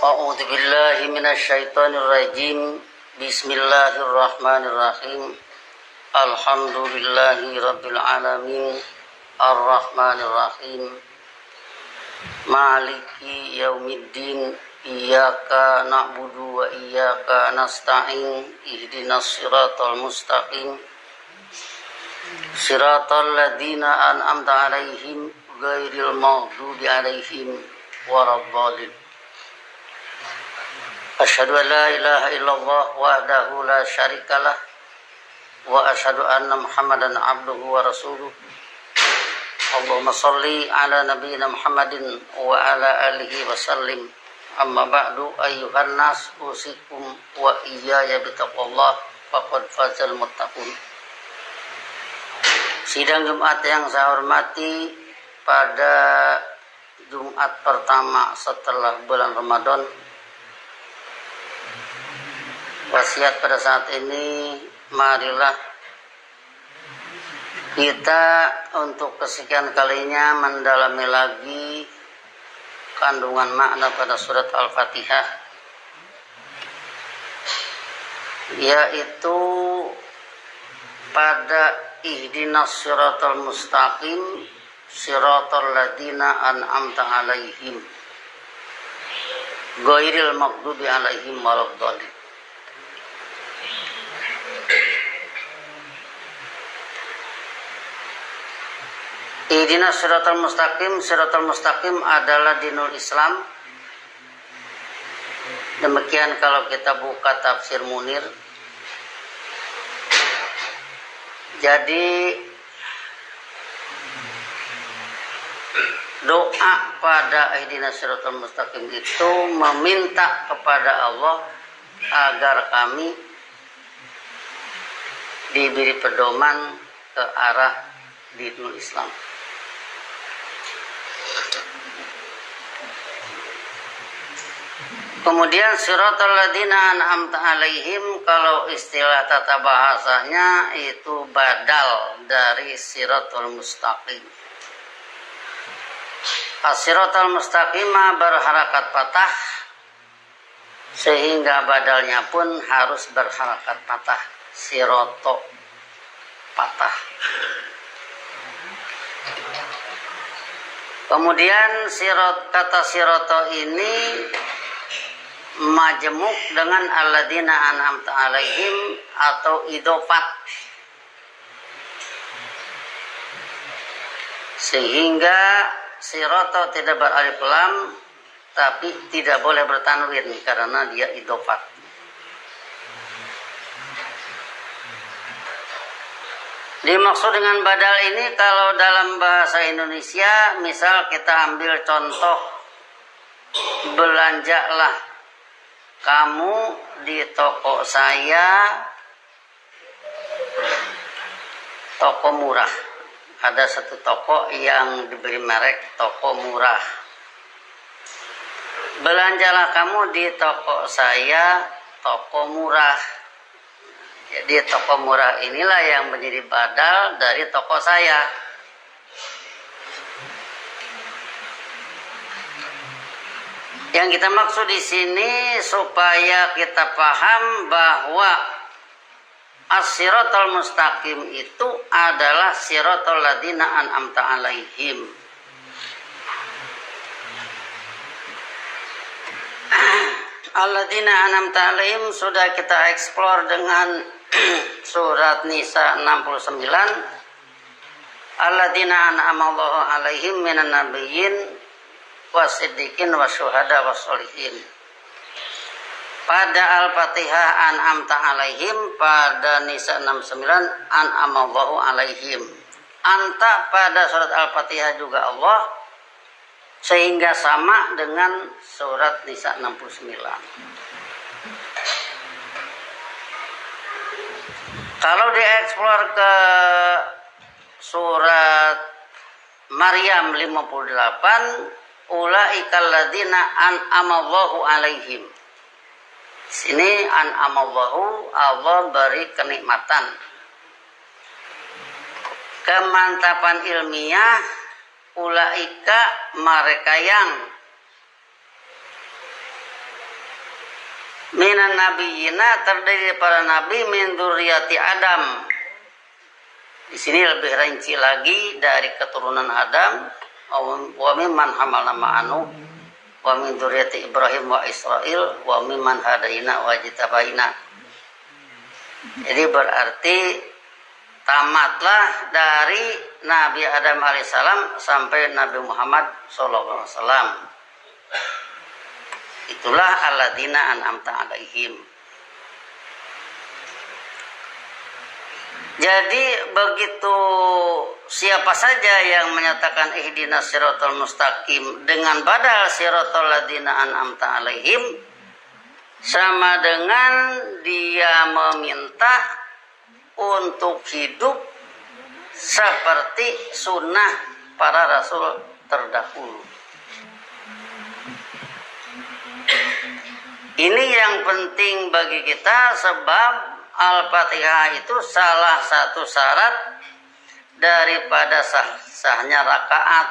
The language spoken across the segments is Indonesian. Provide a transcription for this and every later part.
A'udzu billahi minasyaitonir rajim. Bismillahirrahmanirrahim. Alhamdulillahi rabbil alamin. Arrahmanir rahim. Maliki yaumiddin. Iyyaka na'budu wa iyyaka nasta'in. Ihdinas siratal mustaqim. Siratal ladzina an'amta 'alaihim ghairil maghdubi 'alaihim waladdallin. Asyhadu an la ilaha illallah wahdahu la syarikalah wa asyhadu anna Muhammadan abduhu wa rasuluh. Allahumma shalli ala nabiyyina Muhammadin wa ala alihi wa sallim. Amma ba'du, ayyuhan nas, usikum wa iyaya bitaqwallah faqad fazal muttaqun. Sidang Jumat yang saya hormati, pada Jumat pertama setelah bulan Ramadan, wasiat pada saat ini, marilah kita untuk kesekian kalinya mendalami lagi kandungan makna pada surat Al-Fatihah, yaitu pada ihdinas siratal mustaqim siratal ladzina an'amta 'alaihim ghairil maghdubi 'alaihim waladdallin. Ihdinas siratal mustaqim adalah dinul Islam. Demikian kalau kita buka tafsir Munir. Jadi doa pada ihdinas siratal mustaqim itu meminta kepada Allah agar kami diberi pedoman ke arah dinul Islam. Kemudian siratal ladzina an'amta 'alaihim, kalau istilah tata bahasanya itu badal dari siratal mustaqim. As-siratal mustaqimah berharakat patah, sehingga badalnya pun harus berharakat patah. Sirato patah. Kemudian kata sirato ini majemuk dengan alladzina an'amta 'alaihim atau idofat, sehingga sirato tidak beralif lam tapi tidak boleh bertanwin karena dia idofat. Dimaksud dengan badal ini kalau dalam bahasa Indonesia, misal kita ambil contoh, belanjalah kamu di toko saya, toko murah. Ada satu toko yang diberi merek toko murah. Belanjalah kamu di toko saya, toko murah. Jadi toko murah inilah yang menjadi badal dari toko saya. Yang kita maksud di sini supaya kita paham bahwa as-siratal mustaqim itu adalah siratal ladzina an'amta 'alaihim. Alladzina an'amta 'alaihim sudah kita eksplor dengan surat Nisa 69. Alladzina an'amallahu 'alaihim minan nabiyyin wasiddiqin wasyuhada wassolihin. Pada Al-Fatihah an'amta 'alaihim, pada Nisa 69 an'amallahu 'alaihim. Anta pada surat Al-Fatihah juga Allah, sehingga sama dengan surat Nisa 69. Kalau dieksplor ke surat Maryam 58, ulaikal ladzina an'amallahu 'alaihim. Sini an'amallahu, Allah beri kenikmatan. Kemantapan ilmiah, ulaika mereka yang minan nabiyina, terdiri para nabi, min dzurriyyati Adam. Di sini lebih rinci lagi, dari keturunan Adam, wa mimman hamalna ma'anu, wa min dzurriyyati Ibrahim wa Israil, wa mimman hadaina wa jitabaina. Jadi berarti tamatlah dari Nabi Adam alaihissalam sampai Nabi Muhammad SAW. Itulah alladzina an'amta alaihim. Jadi begitu siapa saja yang menyatakan ihdinas siratal mustaqim dengan badal siratal ladzina an'amta alaihim, sama dengan dia meminta untuk hidup seperti sunnah para rasul terdahulu. Ini yang penting bagi kita, sebab Al-Fatihah itu salah satu syarat daripada sahnya rakaat.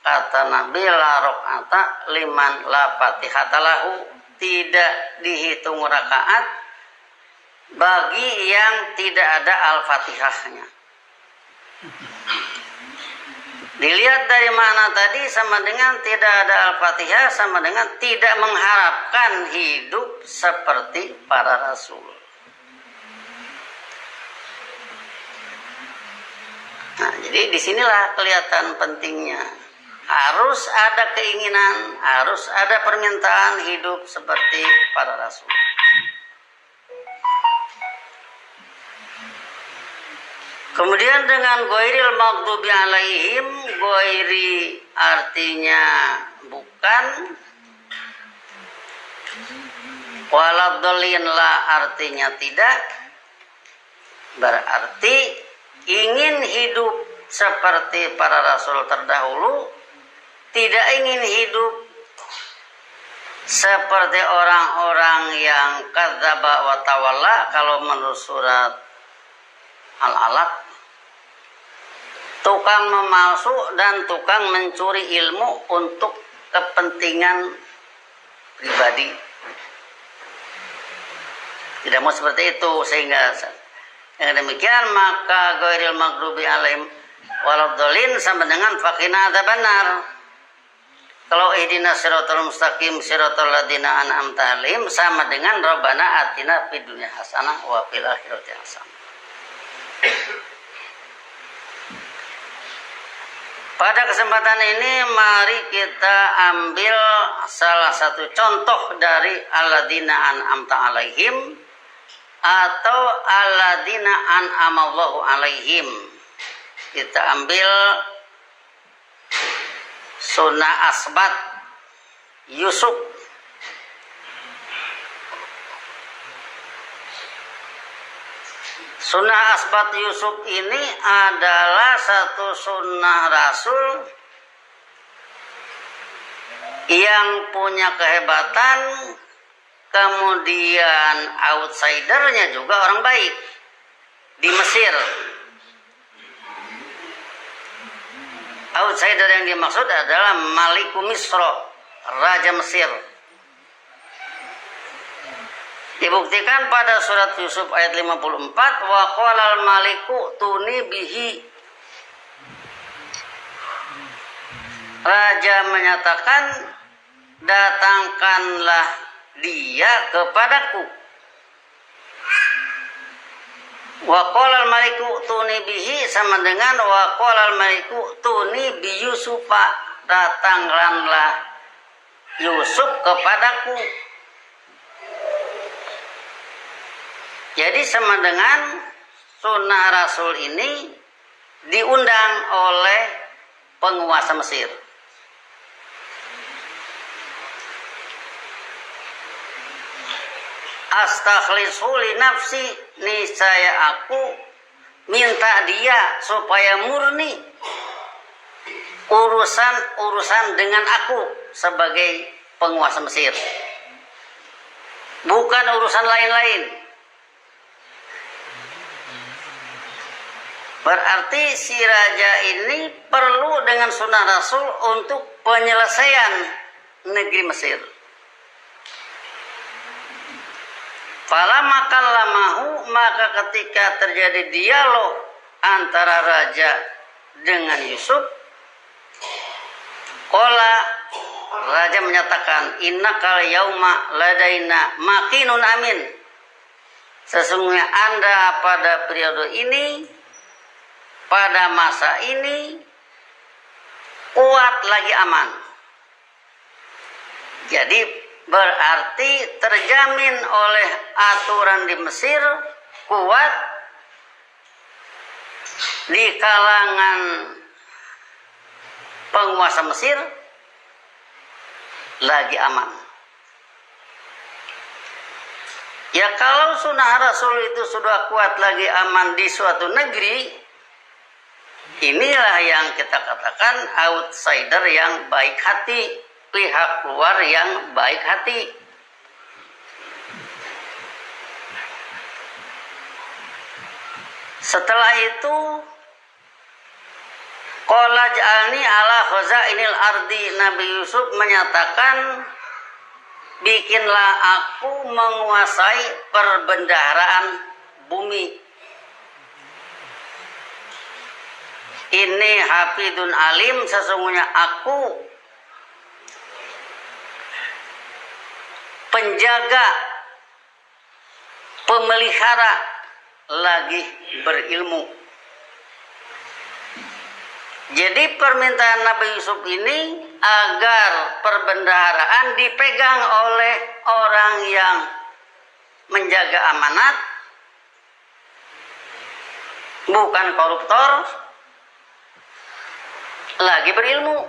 Kata Nabi, la rakaata liman la fatihata lahu, tidak dihitung rakaat bagi yang tidak ada Al-Fatihahnya. Dilihat dari mana tadi, sama dengan tidak ada Al-Fatihah, sama dengan tidak mengharapkan hidup seperti para rasul. Nah, jadi disinilah kelihatan pentingnya. Harus ada keinginan, harus ada permintaan hidup seperti para rasul. Kemudian dengan ghairil maghdubi alaihim, ghairi artinya bukan, waladhdallin la artinya tidak. Berarti ingin hidup seperti para rasul terdahulu, tidak ingin hidup seperti orang-orang yang kadzdzaba wa tawalla, kalau menurut surat Al-Alaq, tukang memalsu dan tukang mencuri ilmu untuk kepentingan pribadi. Tidak mau seperti itu, sehingga dengan demikian maka ghairil maghdubi alaihim waladhdallin sama dengan faqina adzabannar. Kalau ihdinas siratal mustaqim siratal ladzina an'amta alaihim sama dengan rabbana atina fid dunya hasanah wa fil akhirati hasanah. Pada kesempatan ini mari kita ambil salah satu contoh dari alladzina an'amta alaihim atau alladzina an'amallahu alaihim. Kita ambil sunnah asbat Yusuf. Sunnah asbat Yusuf ini adalah satu sunnah rasul yang punya kehebatan, kemudian outsidernya juga orang baik di Mesir. Outsider yang dimaksud adalah Maliku Misro, Raja Mesir. Dibuktikan pada surat Yusuf ayat 54, wa qalal maliku tuni bihi. Raja menyatakan, datangkanlah dia kepadaku. Wa qalal maliku tuni bihi sama dengan wa qalal maliku tuni bi Yusufa, datangkanlah Yusuf kepadaku. Jadi sama dengan sunnah rasul ini diundang oleh penguasa Mesir. Astakhlisu li nafsi, niscaya aku minta dia supaya murni urusan dengan aku sebagai penguasa Mesir, bukan urusan lain-lain. Berarti si raja ini perlu dengan sunnah rasul untuk penyelesaian negeri Mesir. Falamma kallamahu, maka ketika terjadi dialog antara raja dengan Yusuf, qala, raja menyatakan, innakal yauma ladaina makinun amin. Sesungguhnya Anda pada periode ini, pada masa ini kuat lagi aman. Jadi berarti terjamin oleh aturan di Mesir, kuat di kalangan penguasa Mesir, lagi aman. Ya kalau sunnah Rasul itu sudah kuat lagi aman di suatu negeri, inilah yang kita katakan outsider yang baik hati, pihak luar yang baik hati. Setelah itu, qala ja'alni ala khazainil ardi, Nabi Yusuf menyatakan, bikinlah aku menguasai perbendaharaan bumi. Ini hafidun alim, sesungguhnya aku penjaga, pemelihara, lagi berilmu. Jadi permintaan Nabi Yusuf ini agar perbendaharaan dipegang oleh orang yang menjaga amanat, bukan koruptor, lagi berilmu.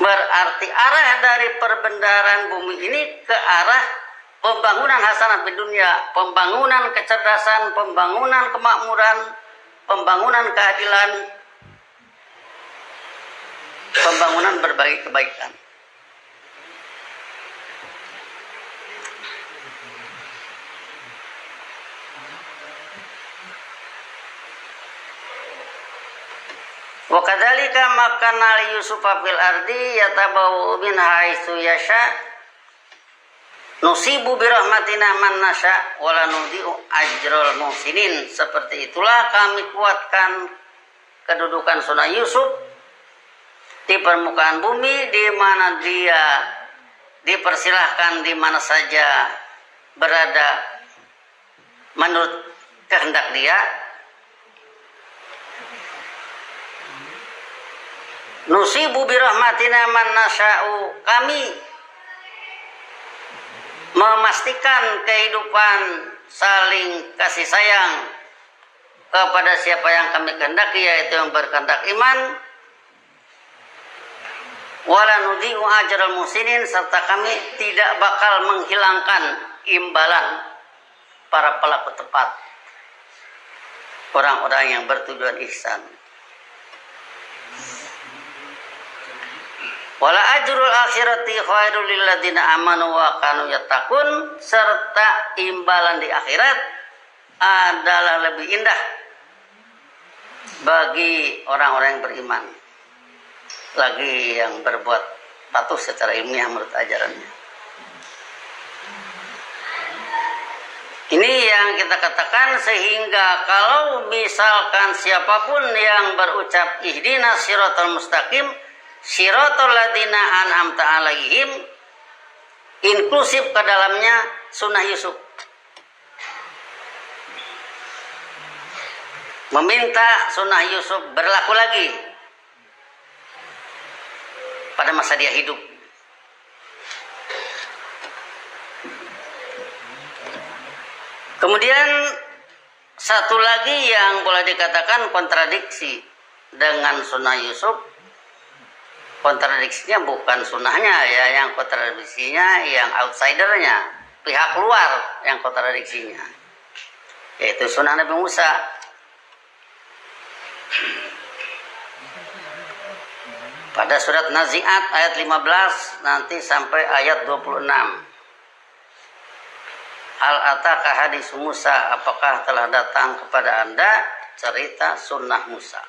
Berarti arah dari perbendaharaan bumi ini ke arah pembangunan hasanat di dunia, pembangunan kecerdasan, pembangunan kemakmuran, pembangunan keadilan, pembangunan berbagai kebaikan. Wa kadzalika makanna li Yusufa fil ardi yatabawwa'u min haitsu yasha nusibu bi rahmatina man nasya wa la nudhi'u ajral muhsinin. Seperti itulah kami kuatkan kedudukan sunnah Yusuf di permukaan bumi, di mana dia dipersilahkan di mana saja berada menurut kehendak dia. Nusibu bi rahmatina man nasya'u, kami memastikan kehidupan saling kasih sayang kepada siapa yang kami kehendaki, yaitu yang berkehendak iman. Wala nudhi'u ajral muhsinin, serta kami tidak bakal menghilangkan imbalan para pelaku tepat, orang-orang yang bertujuan ihsan. Wala ajrul akhirati khairul lil ladzina amanu wa kanu yattaqun, serta imbalan di akhirat adalah lebih indah bagi orang-orang yang beriman, lagi yang berbuat patuh secara ilmiah menurut ajarannya. Ini yang kita katakan, sehingga kalau misalkan siapapun yang berucap ihdinas siratal mustaqim, siratal ladzina an'amta alaihim, inklusif ke dalamnya sunnah Yusuf. Meminta sunnah Yusuf berlaku lagi pada masa dia hidup. Kemudian satu lagi yang boleh dikatakan kontradiksi dengan sunnah Yusuf. Kontradiksinya bukan sunnahnya ya, yang kontradiksinya yang outsidernya, pihak luar yang kontradiksinya, yaitu sunnah Nabi Musa. Pada surat Nazi'at ayat 15 nanti sampai ayat 26. Hal ataka hadis Musa, apakah telah datang kepada Anda cerita sunnah Musa?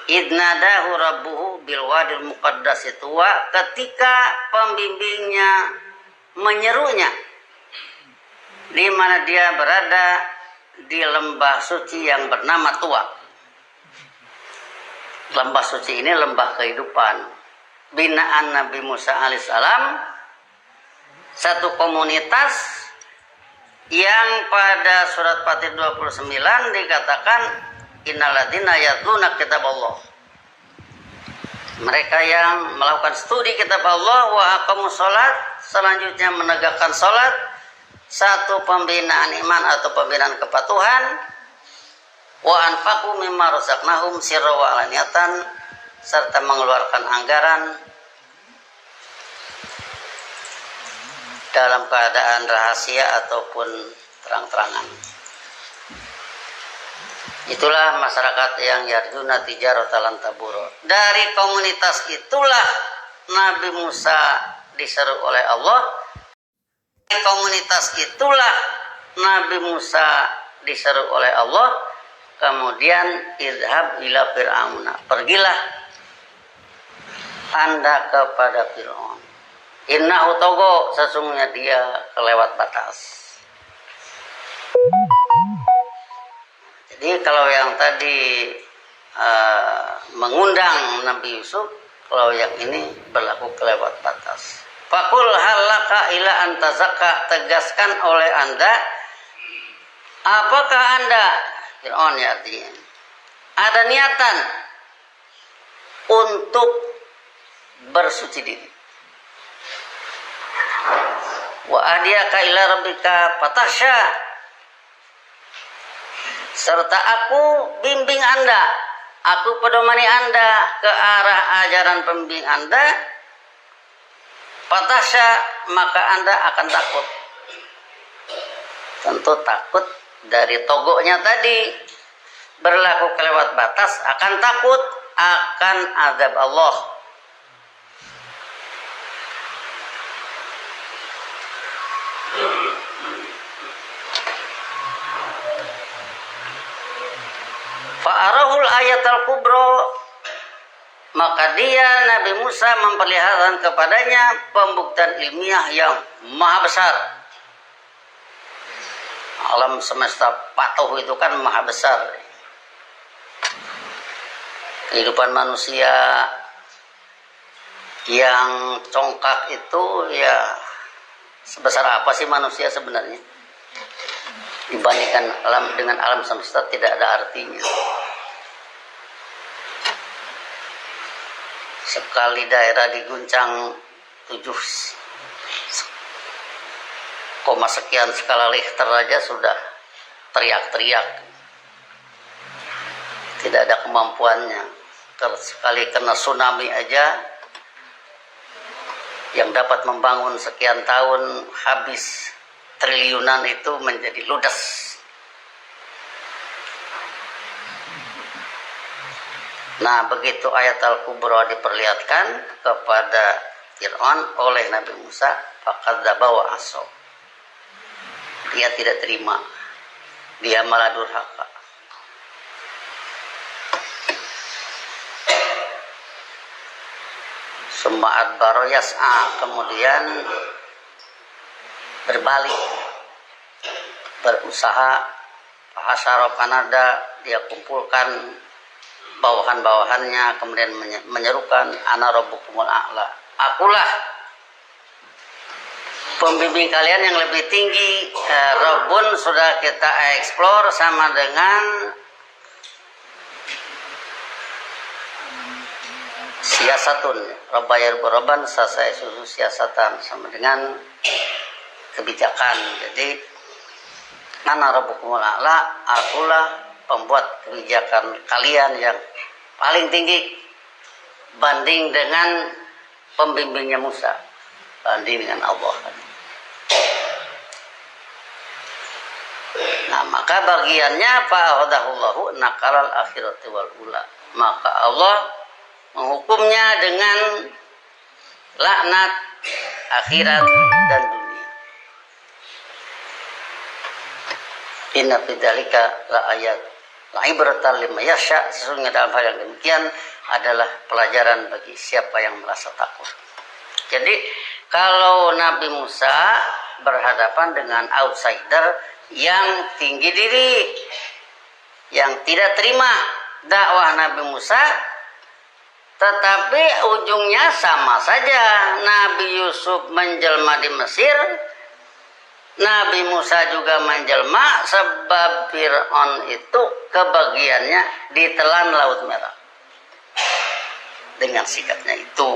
Idnadahu rabbuhu bil wadil muqaddas, itu ketika pembimbingnya menyerunya di mana dia berada di lembah suci yang bernama Tua. Lembah suci ini lembah kehidupan, binaan Nabi Musa alaihissalam, satu komunitas yang pada surat Fatir 29 dikatakan innalladzina yatluna kitaballah. Mereka yang melakukan studi kitab Allah wa aqamus shalat, selanjutnya menegakkan salat, satu pembinaan iman atau pembinaan kepatuhan, wa anfaqu mimma razaqnahum sirra wa alaniyatan, serta mengeluarkan anggaran dalam keadaan rahasia ataupun terang-terangan. Itulah masyarakat yang yarjuna tijaratan lan tabur. Dari komunitas itulah Nabi Musa diseru oleh Allah. Dari komunitas itulah Nabi Musa diseru oleh Allah. Kemudian idhab ila fir'auna, pergilah Anda kepada Fir'aun. Innahu togo, sesungguhnya dia kelewat batas. Jadi kalau yang tadi mengundang Nabi Yusuf, kalau yang ini berlaku kelewat batas. Fakul halaka ila antazaka, tegaskan oleh Anda, apakah Anda, Fir'aun ya artinya, ada niatan untuk bersuci diri. Wa ahdiyaka ila rabbika fatasya, serta aku bimbing Anda, aku pedomani Anda ke arah ajaran pembimbing Anda, fatasya, maka Anda akan takut. Tentu takut dari togonya tadi, berlaku kelewat batas, akan takut akan azab Allah. Fa'arahul ayatul kubro, maka dia Nabi Musa memperlihatkan kepadanya pembuktian ilmiah yang maha besar. Alam semesta patuh itu kan maha besar. Kehidupan manusia yang congkak itu ya sebesar apa sih manusia sebenarnya? Dibandingkan alam dengan alam semesta tidak ada artinya. Sekali daerah diguncang 7, sekian skala Richter aja sudah teriak-teriak. Tidak ada kemampuannya. Sekali kena tsunami aja yang dapat membangun sekian tahun habis triliunan itu menjadi ludes. Nah, begitu ayat Al-Kubra diperlihatkan kepada Fir'aun oleh Nabi Musa, fakadzdzaba wa asaw. Dia tidak terima. Dia malah durhaka. Summa adbara yas'a, kemudian berbalik, berusaha, hasyara panada, dia kumpulkan bawahan-bawahannya, kemudian menyerukan ana rabbukumul a'la, akulah pembimbing kalian yang lebih tinggi. Rabbun sudah kita eksplor sama dengan siasatun, rabbayar boroban sasai susu siasatan, sama dengan kebijakan. Jadi ana rabbukumul a'la, akulah pembuat kebijakan kalian yang paling tinggi banding dengan pembimbingnya Musa, banding dengan Allah. Nah, maka bagiannya fa'ahadahullahu nakalal akhirati wal ula, maka Allah menghukumnya dengan laknat akhirat dan dunia. Inna fidzalika la ayat la ibratan liman yasha, sesungguhnya dalam hal yang demikian adalah pelajaran bagi siapa yang merasa takut. Jadi Kalau Nabi Musa berhadapan dengan outsider yang tinggi diri, yang tidak terima dakwah Nabi Musa, tetapi ujungnya sama saja. Nabi Yusuf menjelma di Mesir, Nabi Musa juga menjelma, sebab Fir'aun itu kebagiannya ditelan Laut Merah dengan sikapnya itu.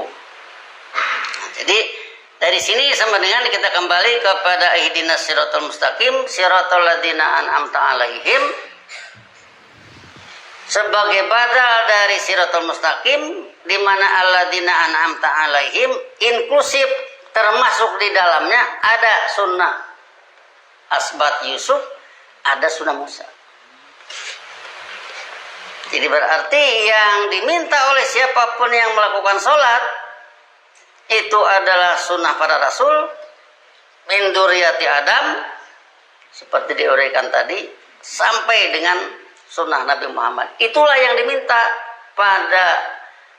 Nah, jadi dari sini sama dengan kita kembali kepada ihdinas siratal mustaqim, siratal ladzina an'amta alaihim, sebagai badal dari siratal mustaqim, di mana alladzina an'amta alaihim inklusif, termasuk di dalamnya ada sunnah asbat Yusuf, ada sunnah Musa. Jadi berarti yang diminta oleh siapapun yang melakukan sholat itu adalah sunnah para rasul min dzurriyyati Adam, seperti diuraikan tadi, sampai dengan sunnah Nabi Muhammad. Itulah yang diminta pada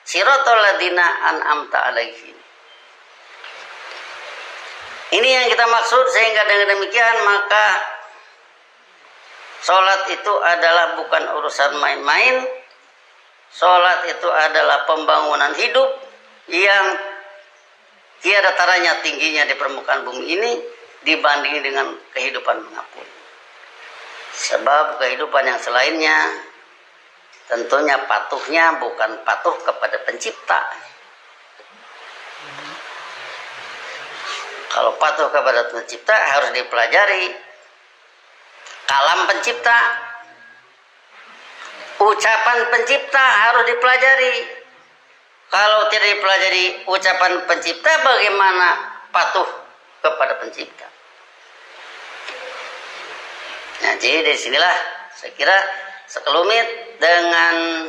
siratal ladzina an'amta alaihim. Ini yang kita maksud, sehingga dengan demikian maka sholat itu adalah bukan urusan main-main. Sholat itu adalah pembangunan hidup yang tiada taranya tingginya di permukaan bumi ini dibanding dengan kehidupan manapun. Sebab kehidupan yang selainnya tentunya patuhnya bukan patuh kepada pencipta. Kalau patuh kepada pencipta harus dipelajari kalam pencipta, ucapan pencipta harus dipelajari. Kalau tidak dipelajari ucapan pencipta, bagaimana patuh kepada pencipta? Nah, jadi dari sinilah saya kira sekelumit dengan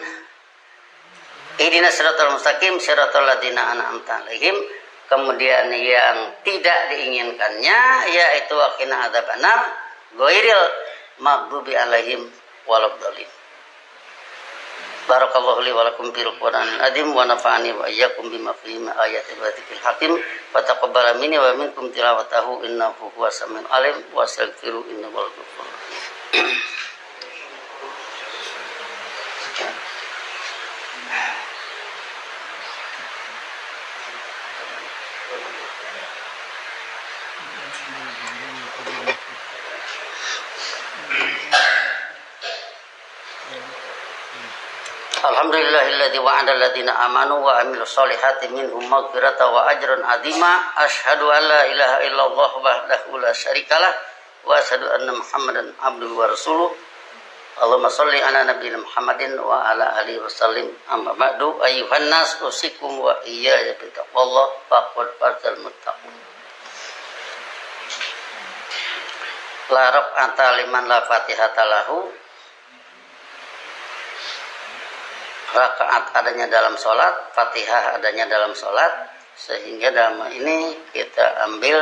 ihdinas siratal mustaqim siratal ladzina an'amta alaihim. Kemudian yang tidak diinginkannya yaitu waqina adzabannar ghairil maghdubi alaihim waladdallin. Barakallahu li wa lakum fil Qur'anil azim wa nafa'ani wa iyyakum bima fihi min ayatil wa dzikril hakim wa taqabbala minni wa minkum tilawatahu innahu huwas samiul alim wa astaghfiru innahu huwal ghafurur rahim. Alhamdulillahilladzi wa'ada alladziina amanu wa 'amilus sholihati minhum maghfiratan wa ajran 'azima. Asyhadu an la ilaha illallah wahdahu la syarikalah wa asyhadu anna Muhammadan abduhu wa rasuluh. Allahumma shalli ala nabiyina Muhammadin wa ala alihi wasallim. Amma ba'du, ayyuhan nas usikum wa iyaya bittaqwallah faqad fazal muttaqun. La raq'ata liman la fatihata lahu. Rakaat adanya dalam sholat, fatihah adanya dalam sholat, sehingga dalam ini kita ambil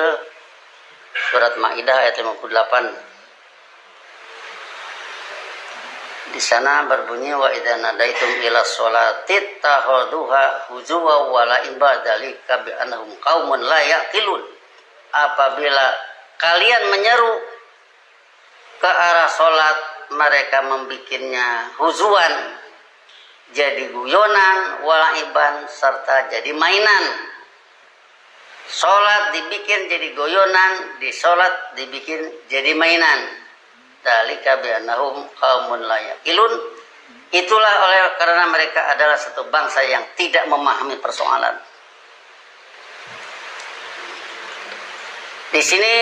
surat Maidah ayat 58. Di sana berbunyi wa idza nadaitum ila sholati takhuduha huzwa wa la'iba dzalika bi annahum qaumun la yaqilun. Apabila kalian menyeru ke arah sholat, mereka membikinnya huzuan, jadi guyonan, walaiban, serta jadi mainan. Sholat dibikin jadi guyonan, di sholat dibikin jadi mainan. Dzalika bi annahum qaumun la yaqilun. Itulah oleh karena mereka adalah satu bangsa yang tidak memahami persoalan. Di sini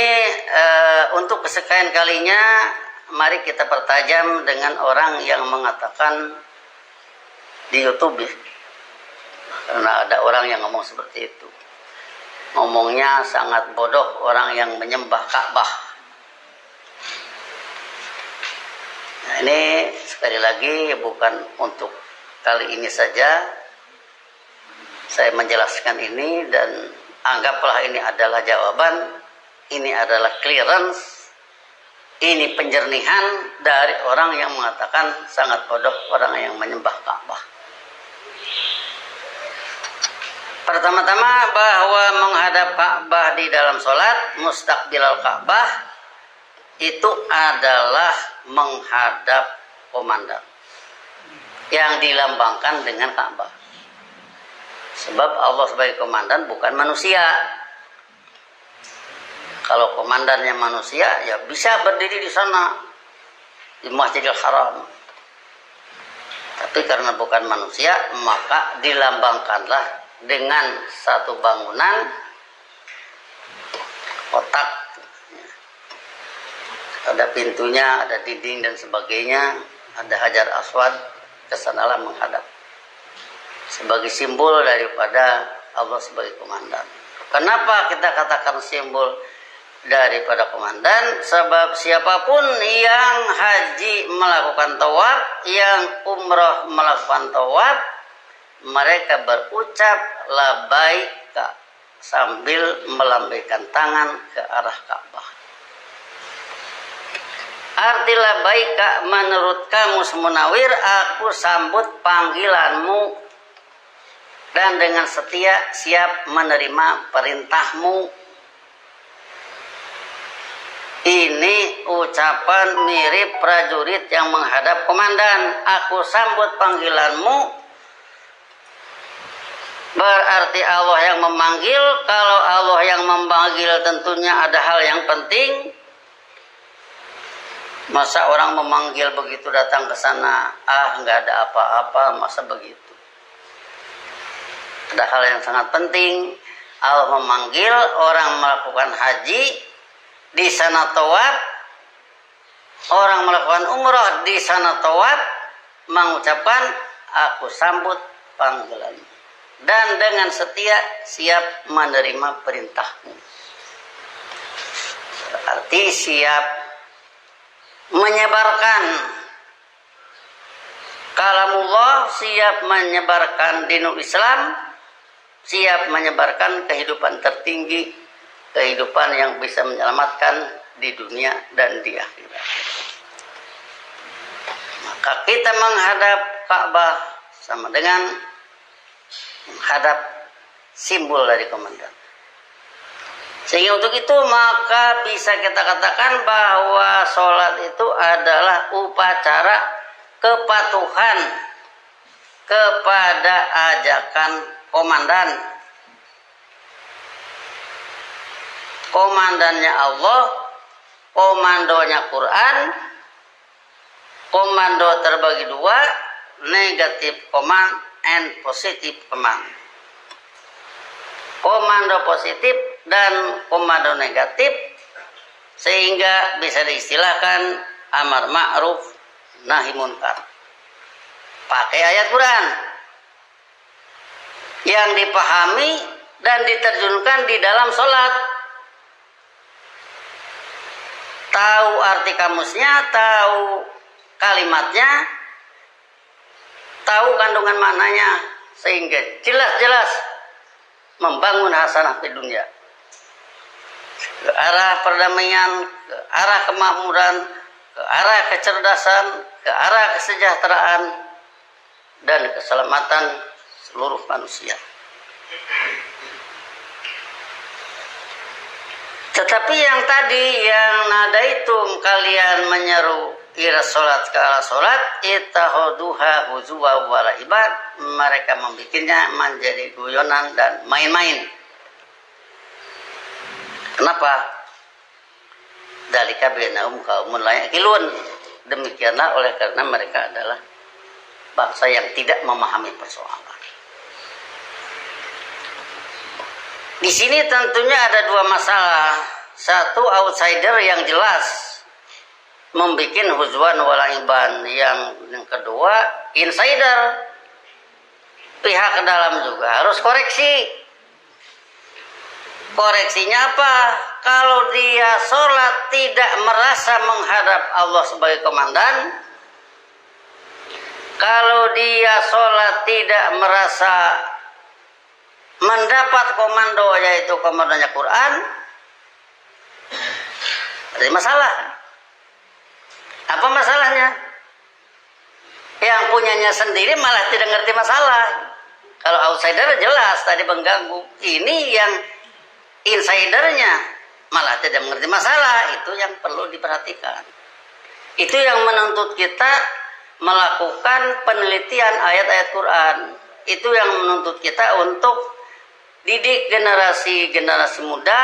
untuk kesekian kalinya mari kita pertajam dengan orang yang mengatakan di YouTube ya. Karena ada orang yang ngomong seperti itu. Ngomongnya sangat bodoh orang yang menyembah Ka'bah. Nah, ini sekali lagi bukan untuk kali ini saja saya menjelaskan ini, dan anggaplah ini adalah jawaban, ini adalah clearance, ini penjernihan dari orang yang mengatakan sangat bodoh orang yang menyembah Ka'bah. Pertama-tama bahwa menghadap Ka'bah di dalam sholat, mustaqbilal Ka'bah, itu adalah menghadap komandan yang dilambangkan dengan Ka'bah. Sebab Allah sebagai komandan bukan manusia. Kalau komandannya manusia, ya bisa berdiri di sana, di Masjidil Haram. Tapi karena bukan manusia, maka dilambangkanlah dengan satu bangunan kotak, ada pintunya, ada dinding dan sebagainya, ada Hajar Aswad, kesanalah menghadap sebagai simbol daripada Allah sebagai komandan. Kenapa kita katakan simbol daripada komandan? Sebab siapapun yang haji melakukan tawaf, yang umrah melakukan tawaf, mereka berucap labbaika sambil melambaikan tangan ke arah Ka'bah. Arti labbaika menurut Kamus Munawir, aku sambut panggilanmu dan dengan setia siap menerima perintahmu. Ini ucapan mirip prajurit yang menghadap komandan. Aku sambut panggilanmu, berarti Allah yang memanggil. Kalau Allah yang memanggil tentunya ada hal yang penting. Masa orang memanggil begitu datang ke sana, nggak ada apa-apa, masa begitu? Ada hal yang sangat penting. Allah memanggil orang melakukan haji, di sana tawaf. Orang melakukan umrah, di sana tawaf, mengucapkan aku sambut panggilanmu dan dengan setia siap menerima perintahmu. Berarti siap menyebarkan kalamullah, siap menyebarkan dinul Islam, siap menyebarkan kehidupan tertinggi, kehidupan yang bisa menyelamatkan di dunia dan di akhirat. Maka kita menghadap Ka'bah sama dengan menghadap simbol dari komandan. Sehingga untuk itu maka bisa kita katakan bahwa sholat itu adalah upacara kepatuhan kepada ajakan komandan. Komandannya Allah, komandonya Quran. Komando terbagi dua, negatif command and positif command. Komando positif dan komando negatif, sehingga bisa diistilahkan amar ma'ruf nahi munkar. Pakai ayat Quran yang dipahami dan diterjunkan di dalam sholat. Tahu arti kamusnya, tahu kalimatnya, tahu kandungan maknanya, sehingga jelas-jelas membangun hasanah di dunia, ke arah perdamaian, ke arah kemakmuran, ke arah kecerdasan, ke arah kesejahteraan dan keselamatan seluruh manusia. Tetapi yang tadi yang nadaitum, kalian menyeru ila sholat ke arah sholat, ittahoduha huzwa wa la'iban, mereka membikinnya menjadi guyonan dan main-main. Kenapa? Dalika bainahum qaumun la yaqilun. Demikianlah oleh karena mereka adalah bangsa yang tidak memahami persoalan. Di sini tentunya ada dua masalah. Satu, outsider yang jelas membikin huzwan walaiban. Yang kedua, insider, pihak ke dalam juga harus koreksi. Koreksinya apa? Kalau dia sholat tidak merasa menghadap Allah sebagai komandan, kalau dia sholat tidak merasa mendapat komando, yaitu komandonya Quran, ada masalah. Apa masalahnya? Yang punyanya sendiri malah tidak ngerti masalah. Kalau outsider jelas tadi mengganggu. Ini yang insidernya malah tidak mengerti masalah. Itu yang perlu diperhatikan. Itu yang menuntut kita melakukan penelitian ayat-ayat Quran. Itu yang menuntut kita untuk didik generasi muda,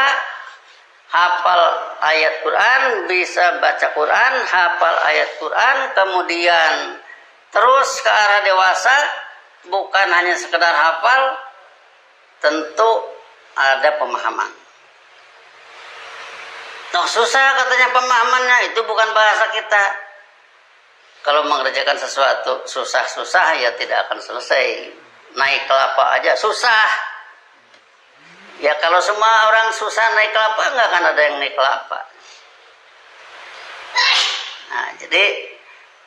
hafal ayat Quran, bisa baca Quran, hafal ayat Quran, kemudian terus ke arah dewasa, bukan hanya sekedar hafal, tentu ada pemahaman. Nah, susah katanya pemahamannya, itu bukan bahasa kita. Kalau mengerjakan sesuatu susah-susah ya tidak akan selesai. Naik kelapa aja susah. Ya kalau semua orang susah naik kelapa, nggak akan ada yang naik kelapa. Nah, jadi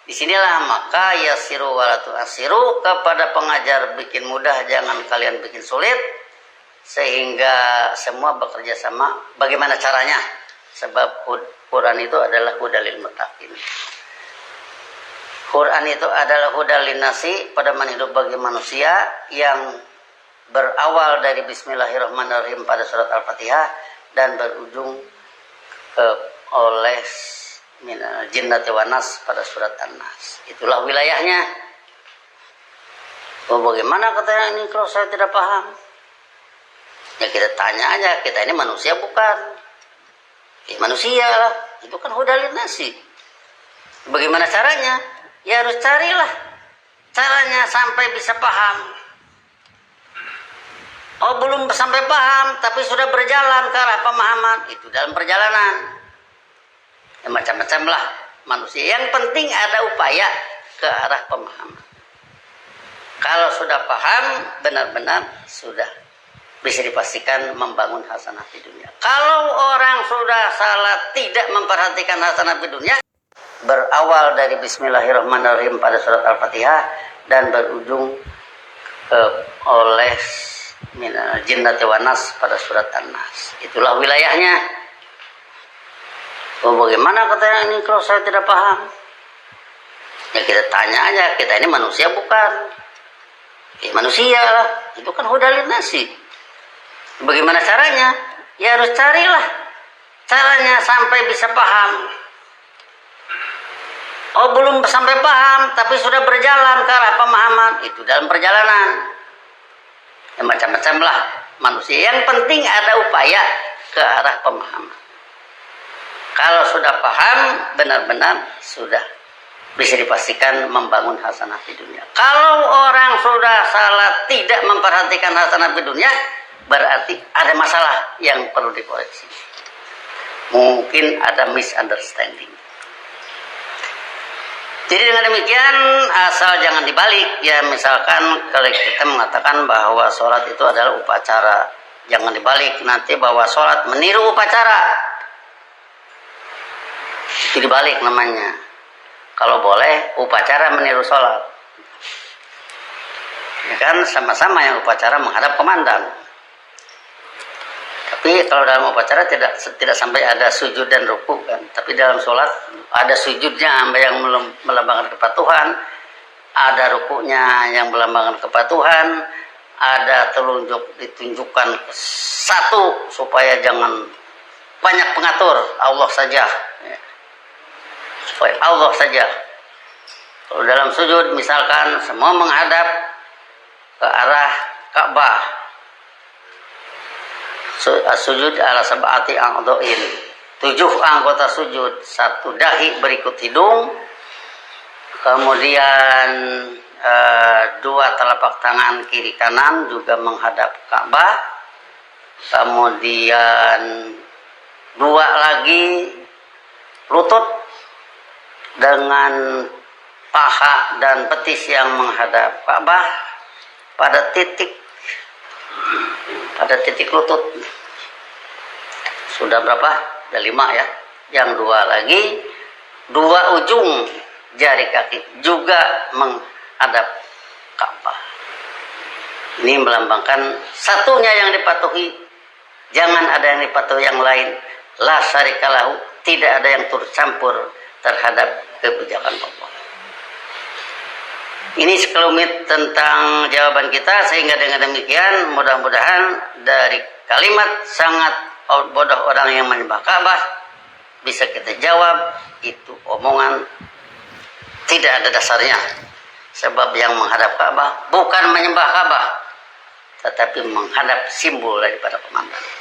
disinilah maka yasiru walatu asiru, kepada pengajar bikin mudah, jangan kalian bikin sulit, sehingga semua bekerja sama. Bagaimana caranya? Sebab Quran itu adalah hudalil muttaqin. Quran itu adalah hudalin nasi, pedoman hidup bagi manusia, yang berawal dari Bismillahirrahmanirrahim pada surat Al-Fatihah dan berujung oleh minal jinnati wan nas pada surat An-Nas. Itulah wilayahnya. Oh, bagaimana katanya ini kalau saya tidak paham? Ya kita tanya aja, kita ini manusia bukan? Ya manusia lah, itu kan hudalin nasi. Bagaimana caranya? Ya harus carilah caranya sampai bisa paham. Oh, belum sampai paham tapi sudah berjalan ke arah pemahaman, itu dalam perjalanan. Ya, macam-macam lah manusia. Yang penting ada upaya ke arah pemahaman. Kalau sudah paham, benar-benar sudah bisa dipastikan membangun hasanah di dunia. Kalau orang sudah salah tidak memperhatikan hasanah di dunia, berawal dari Bismillahirrahmanirrahim pada surat Al-Fatihah dan berujung oleh minal jinnati wan nas pada surat An-Nas. Itulah wilayahnya. Oh, bagaimana katanya ini kalau saya tidak paham? Ya kita tanya aja, kita ini manusia bukan? Ya manusia lah, itu kan hudalin nasi. Bagaimana caranya? Ya harus carilah caranya sampai bisa paham. Oh, belum sampai paham tapi sudah berjalan ke arah pemahaman, itu dalam perjalanan. Ya, macam-macam lah manusia. Yang penting ada upaya ke arah pemahaman. Kalau sudah paham, benar-benar sudah bisa dipastikan membangun hasanah di dunia. Kalau orang sudah salah tidak memperhatikan hasanah di dunia, berarti ada masalah yang perlu dikoreksi. Mungkin ada misunderstanding. Jadi dengan demikian, asal jangan dibalik. Ya misalkan kalau kita mengatakan bahwa sholat itu adalah upacara, jangan dibalik nanti bahwa sholat meniru upacara. Itu dibalik namanya. Kalau boleh upacara meniru sholat, ya kan sama-sama yang upacara menghadap komandan. Tapi kalau dalam upacara tidak sampai ada sujud dan ruku kan. Tapi dalam sholat ada sujudnya yang melambangkan kepatuhan, ada rukunya yang melambangkan kepatuhan, ada telunjuk ditunjukkan satu supaya jangan banyak pengatur, Allah saja. Supaya Allah saja. Kalau dalam sujud misalkan semua menghadap ke arah Ka'bah. Sujud ala sab'ati a'dha'in, 7 anggota sujud, 1 dahi berikut hidung, kemudian 2 telapak tangan kiri kanan juga menghadap Ka'bah, kemudian 2 lagi lutut dengan paha dan betis yang menghadap Ka'bah pada titik lutut. Sudah berapa? Ada 5 ya. Yang 2 lagi, 2 ujung jari kaki juga menghadap Ka'bah. Ini melambangkan satunya yang dipatuhi, jangan ada yang dipatuhi yang lain. La syarikalahu, tidak ada yang turut campur terhadap kebijakan Allah. Ini sekelumit tentang jawaban kita, sehingga dengan demikian mudah-mudahan dari kalimat sangat bodoh orang yang menyembah Ka'bah bisa kita jawab itu omongan tidak ada dasarnya. Sebab yang menghadap Ka'bah bukan menyembah Ka'bah, tetapi menghadap simbol daripada pemandangan.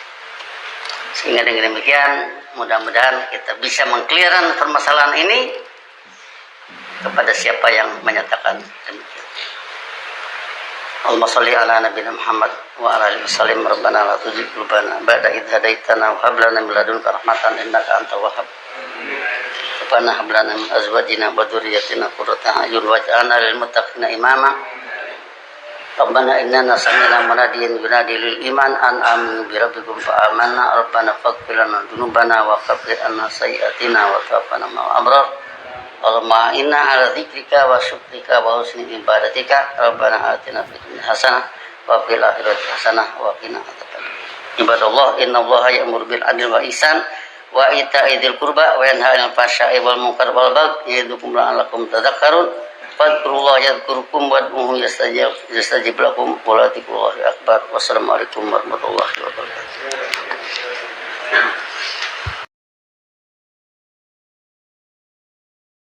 Sehingga dengan demikian mudah-mudahan kita bisa mengklirkan permasalahan ini kepada siapa yang menyatakan demikian. Allahumma shalli ala nabiyina Muhammad wa ala alihi wasallam. Rabbana la tuzigh qulubana ba'da idh hadaitana wa hab lana min ladunka rahmatan innaka antal wahhab. Rabbana hab lana min azwajina wa dhurriyyatina qurrata a'yun waj'alna lil muttaqina imama. Rabbana innana sami'na munadiyan yunadi lil iman an aminu bi rabbikum fa amanna. Rabbana faghfir lana dzunubana wa kaffir 'anna sayyi'atina wa tawaffana ma'al abrar. Allahumma inna ala dzikrika wa syukrika wa husni ibadatika. Rabbana atina fid dunya hasanah wa fil akhirati hasanah wa qina adzabannar. Ibadallah, innallaha ya'muru bil 'adli wal ihsan wa ita'i dzil qurba wa yanha 'anil fahsya'i wal munkar wal baghi ya'idukum la'allakum tadhakkarun. Fadhkurullaha yadhkurkum wad'uhu yastajib lakum wa la dzikrullahi akbar. Wassalamualaikum warahmatullahi wabarakatuh.